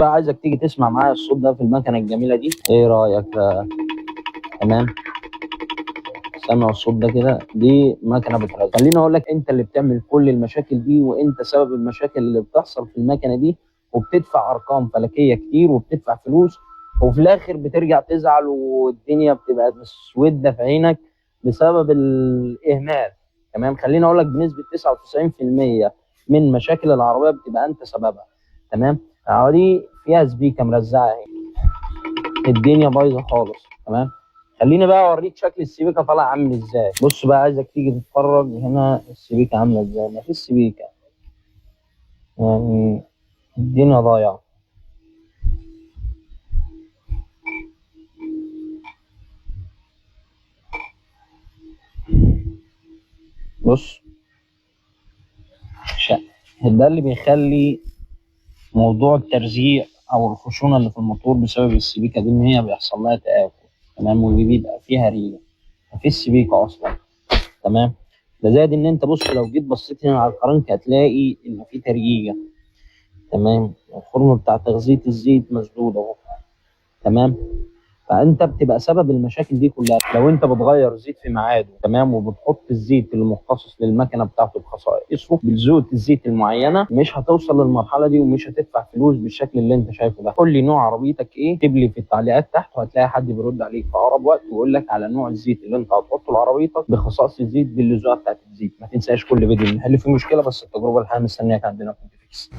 بقى عايزك تيجي تسمع معايا الصوت ده في المكنه الجميله دي، ايه رايك بقى؟ تمام. سامع الصوت ده كده؟ دي مكنه بترزع. خليني اقول لك، انت اللي بتعمل كل المشاكل دي، وانت سبب المشاكل اللي بتحصل في المكنه دي، وبتدفع ارقام فلكيه كتير وبتدفع فلوس، وفي الاخر بترجع تزعل والدنيا بتبقى مسوده في عينك بسبب الاهمال. تمام. خليني اقول لك بنسبه 99% من مشاكل العربيه بتبقى انت سببها. تمام. دي فيها سبيكه مرزعه اهي، الدنيا بايظه خالص. تمام. خليني بقى اوريك شكل السبيكه طالع عامل ازاي. بص بقى، عايزك تيجي تتفرج هنا السبيكه عامله ازاي. مفيش سبيكه، يعني الدنيا ضايعه. بص، ش- ده اللي بيخلي موضوع الترزيع او الخشونه اللي في الموتور بسبب السبيكه دي ان هي بيحصل لها تآكل. تمام. واللي بيبقى فيها ريله، مفيش سبيكه اصلا. تمام. ده زائد ان انت بص، لو جيت بصيت هنا على الكرنك هتلاقي ان في ترييجه. تمام. الخرم بتاع تغذيه الزيت مسدود اهو. تمام. فانت بتبقى سبب المشاكل دي كلها لو انت بتغير زيت في ميعاده. تمام. وبتحط الزيت اللي مخصص للمكنه بتاعته بخصائصه بزوت الزيت المعينه، مش هتوصل للمرحله دي ومش هتدفع فلوس بالشكل اللي انت شايفه ده. قول لي نوع عربيتك ايه، اكتب لي في التعليقات تحت، وهتلاقي حد بيرد عليك في اقرب وقت ويقول لك على نوع الزيت اللي انت هتحطه لعربيتك بخصائص الزيت باللزوقه بتاعت الزيت. ما تنساش كل فيديو نحل فيه مشكله، بس التجربه الحقيقيه مستنياك عندنا في فيكس.